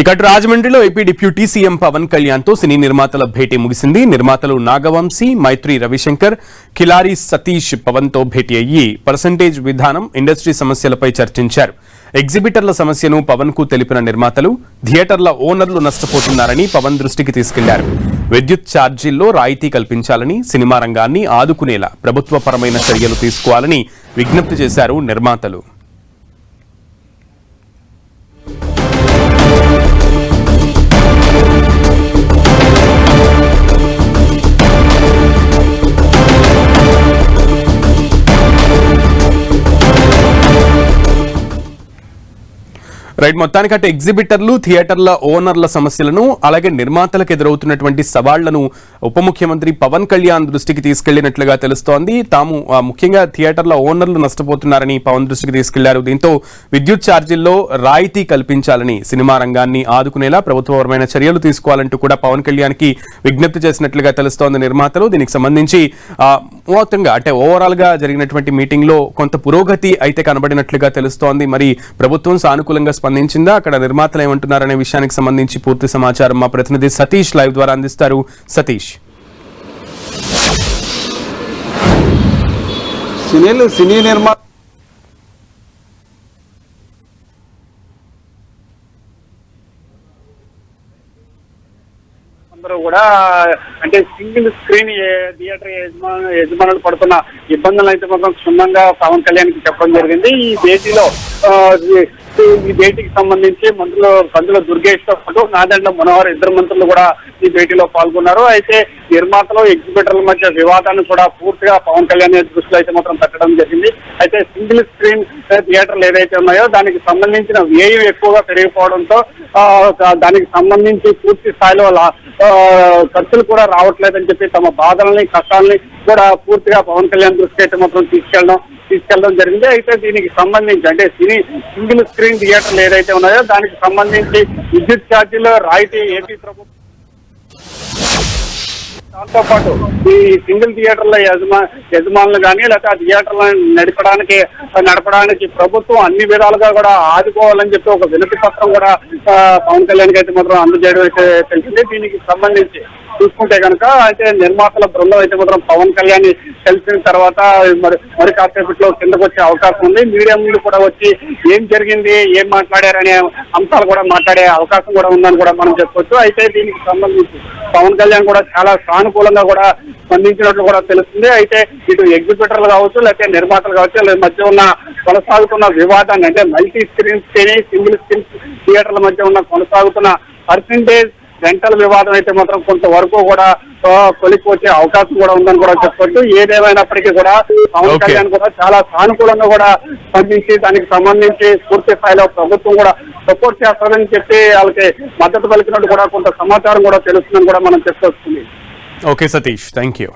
ఇక రాజమండ్రిలో AP deputy CM Pavan Kalyan తో సినీ నిర్మాతల భేటీ ముగిసింది. నిర్మాతలు నాగవంశీ, మైత్రి రవిశంకర్, కిలారి సతీష్ పవన్ తో భేటీ అయ్యి పర్సంటేజ్ విధానం, ఇండస్ట్రీ సమస్యలపై చర్చించారు. ఎగ్జిబిటర్ల సమస్యను పవన్ కు తెలిపిన నిర్మాతలు థియేటర్ల ఓనర్లు నష్టపోతున్నారని పవన్ దృష్టికి తీసుకెళ్లారు. విద్యుత్ ఛార్జీల్లో రాయితీ కల్పించాలని, సినిమా రంగాన్ని ఆదుకునేలా ప్రభుత్వపరమైన చర్యలు తీసుకోవాలని విజ్ఞప్తి చేశారు నిర్మాతలు. రైట్, మొత్తానికంటే ఎగ్జిబిటర్లు, థియేటర్ల ఓనర్ల సమస్యలను, అలాగే నిర్మాతలకు ఎదురవుతున్నటువంటి సవాళ్లను ఉప ముఖ్యమంత్రి పవన్ కళ్యాణ్ దృష్టికి తీసుకెళ్లినట్లుగా తెలుస్తోంది. తాము ముఖ్యంగా థియేటర్ల ఓనర్లు నష్టపోతున్నారని పవన్ దృష్టికి తీసుకెళ్లారు. దీంతో విద్యుత్ ఛార్జీల్లో రాయితీ కల్పించాలని, సినిమా రంగాన్ని ఆదుకునేలా ప్రభుత్వపరమైన చర్యలు తీసుకోవాలంటూ కూడా పవన్ కళ్యాణ్ కి విజ్ఞప్తి చేసినట్లుగా తెలుస్తోంది నిర్మాతలు. దీనికి సంబంధించి మొత్తంగా అంటే ఓవరాల్ గా జరిగినటువంటి మీటింగ్ లో కొంత పురోగతి అయితే కనబడినట్లుగా తెలుస్తోంది. మరి ప్రభుత్వం సానుకూలంగా స్పందించిందా, అక్కడ నిర్మాతలు ఏమంటున్నారనే విషయానికి సంబంధించి పూర్తి సమాచారం మా ప్రతినిధి సతీష్ లైవ్ ద్వారా అందిస్తారు. సతీష్, సినీ నిర్మాత అందరూ కూడా అంటే సింగిల్ స్క్రీన్ థియేటర్ యజమానులు పడుతున్న ఇబ్బందులు అయితే మాత్రం క్షుణ్ణంగా పవన్ కళ్యాణ్ కి చెప్పడం జరిగింది. ఈ భేటీకి సంబంధించి కందుల దుర్గేష్ తో పాటు నాదెండ్ల మనోహర్ ఇద్దరు మంత్రులు కూడా ఈ భేటీలో పాల్గొన్నారు. అయితే నిర్మాతలు, ఎగ్జిబిటర్ల మధ్య వివాదాన్ని కూడా పూర్తిగా పవన్ కళ్యాణ్ దృష్టిలో అయితే మాత్రం పెట్టడం జరిగింది. అయితే సింగిల్ స్క్రీన్ థియేటర్లు ఏదైతే ఉన్నాయో దానికి సంబంధించిన వ్యయం ఎక్కువగా పెరిగిపోవడంతో దానికి సంబంధించి పూర్తి స్థాయిలో ఖర్చులు కూడా రావట్లేదని చెప్పి తమ బాధల్ని, కష్టాలని కూడా పూర్తిగా పవన్ కళ్యాణ్ దృష్టికి అయితే మాత్రం తీసుకెళ్లడం జరిగింది. అయితే దీనికి సంబంధించి అంటే సింగిల్ స్క్రీన్ థియేటర్లు ఏదైతే ఉన్నాయో దానికి సంబంధించి విద్యుత్ ఛార్జీలో రాయితీ ఏపీ ప్రభుత్వం, దాంతో పాటు ఈ సింగిల్ థియేటర్ల యజమానులు కానీ లేకపోతే ఆ థియేటర్లను నడపడానికి ప్రభుత్వం అన్ని విధాలుగా కూడా ఆదుకోవాలని చెప్పి ఒక వినతి పత్రం కూడా పవన్ కళ్యాణ్ అయితే మాత్రం అందజేయడం అయితే తెలిసింది. దీనికి సంబంధించి చూసుకుంటే కనుక అయితే నిర్మాతల బృందం అయితే మాత్రం పవన్ కళ్యాణ్ తెలిసిన తర్వాత మరి కాసేపట్లో కిందకు వచ్చే అవకాశం ఉంది. మీడియా ముందు కూడా వచ్చి ఏం జరిగింది, ఏం మాట్లాడారనే అంశాలు కూడా మాట్లాడే అవకాశం కూడా ఉందని కూడా మనం చెప్పొచ్చు. అయితే దీనికి సంబంధించి పవన్ కళ్యాణ్ కూడా చాలా సానుకూలంగా కూడా స్పందించినట్లు కూడా తెలుస్తుంది. అయితే ఇటు ఎగ్జిబిటర్లు కావచ్చు, లేకపోతే నిర్మాతలు కావచ్చు, లేదా మధ్య ఉన్న కొనసాగుతున్న వివాదాన్ని అంటే మల్టీ స్క్రీన్స్, సింగిల్ స్క్రీన్ థియేటర్ల మధ్య ఉన్న కొనసాగుతున్న పర్సెంటేజ్ రెంటల్ వివాదం అయితే మాత్రం కొంతవరకు కూడా కొలికి వచ్చే అవకాశం కూడా ఉందని కూడా చెప్పొచ్చు. ఏదేమైనప్పటికీ కూడా పవన్ కళ్యాణ్ కూడా చాలా సానుకూలంగా కూడా స్పందించి దానికి సంబంధించి పూర్తి స్థాయిలో ప్రభుత్వం కూడా సపోర్ట్ చేస్తారని చెప్పి వాళ్ళకి మద్దతు పలికినట్టు కూడా కొంత సమాచారం కూడా తెలుస్తుందని కూడా మనం చెప్పొస్తుంది. Okay Satish, thank you.